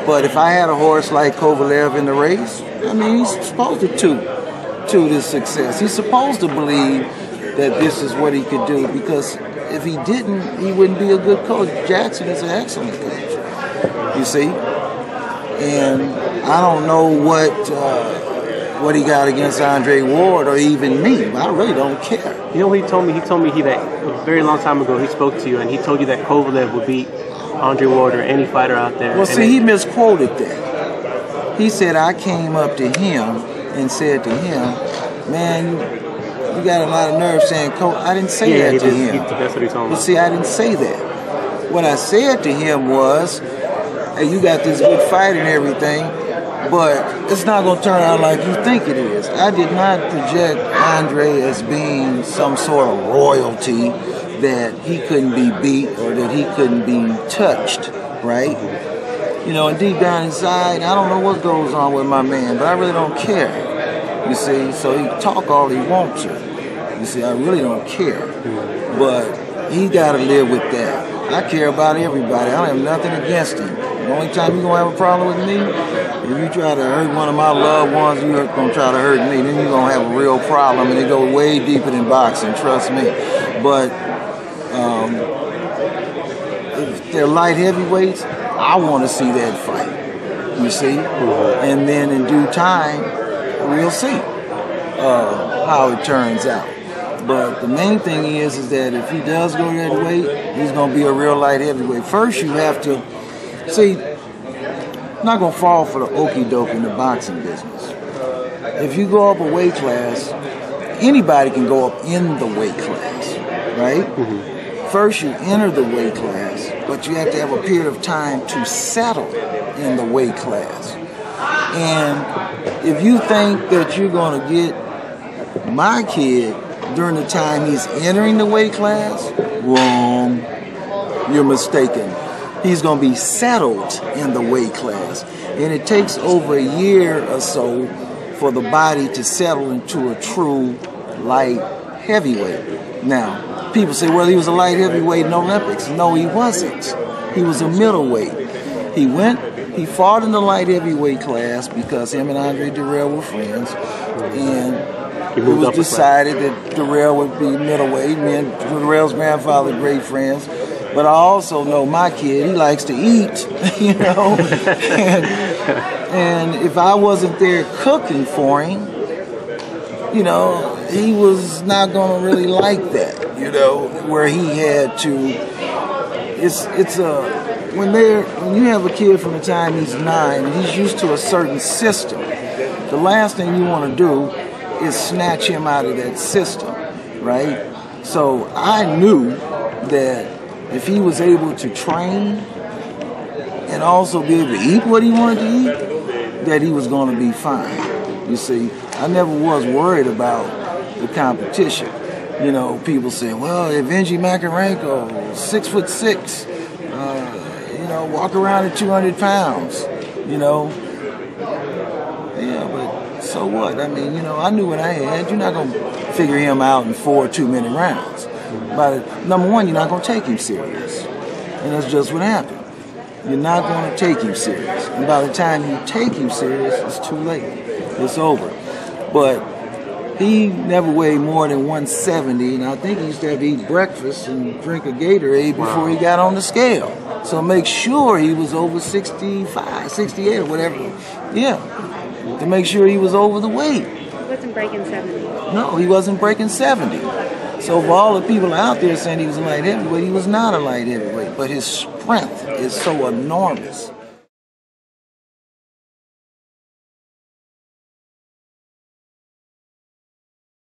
But if I had a horse like Kovalev in the race, I mean, he's supposed to this success. He's supposed to believe that this is what he could do, because if he didn't, he wouldn't be a good coach. Jackson is an excellent coach, you see. And I don't know what he got against Andre Ward or even me, but I really don't care. You know what he told me? He told me that a very long time ago he spoke to you and he told you that Kovalev would beat Andre Ward or any fighter out there. Well, see, he misquoted that. He said I came up to him and said to him, man, you got a lot of nerve saying coach. I didn't say that to him. That's what he told me. But see, I didn't say that. What I said to him was, hey, you got this good fight and everything, but it's not going to turn out like you think it is. I did not project Andre as being some sort of royalty that he couldn't be beat or that he couldn't be touched, right? You know, and deep down inside, I don't know what goes on with my man, but I really don't care, you see? So he can talk all he wants to. You see, I really don't care. But he got to live with that. I care about everybody. I don't have nothing against him. The only time you're going to have a problem with me, if you try to hurt one of my loved ones, you're going to try to hurt me, then you're going to have a real problem, and it goes way deeper than boxing, trust me. But if they're light heavyweights, I want to see that fight, you see? And then in due time, we'll see how it turns out. But the main thing is that if he does go that weight, he's going to be a real light heavyweight. First, you have to, see, I'm not going to fall for the okie doke in the boxing business. If you go up a weight class, anybody can go up in the weight class, right? First, you enter the weight class, but you have to have a period of time to settle in the weight class. And if you think that you're going to get my kid during the time he's entering the weight class, wrong. You're mistaken. He's going to be settled in the weight class. And it takes over a year or so for the body to settle into a true light heavyweight. Now, people say, well, he was a light heavyweight in the Olympics. No, he wasn't. He was a middleweight. He fought in the light heavyweight class because him and Andre Durrell were friends. And it was decided that Durrell would be middleweight. Me and Durrell's grandfather, great friends. But I also know my kid, he likes to eat, you know. and if I wasn't there cooking for him, you know, he was not going to really like that, you know, where he had to. When you have a kid from the time he's 9 and he's used to a certain system, the last thing you want to do is snatch him out of that system, right? So I knew that if he was able to train and also be able to eat what he wanted to eat, that he was going to be fine. You see, I never was worried about the competition. You know, people say, well, if Virgil Hunter, 6'6", you know, walk around at 200 pounds, you know. Yeah, but so what? I mean, you know, I knew what I had. You're not going to figure him out in 4 2-minute rounds. But number one, you're not going to take him serious. And that's just what happened. You're not going to take him serious. And by the time you take him serious, it's too late. It's over. But he never weighed more than 170, and I think he used to have to eat breakfast and drink a Gatorade before he got on the scale. So make sure he was over 65, 68 or whatever. Yeah, to make sure he was over the weight. He wasn't breaking 70. No, he wasn't breaking 70. So for all the people out there saying he was a light heavyweight, he was not a light heavyweight, but his strength is so enormous.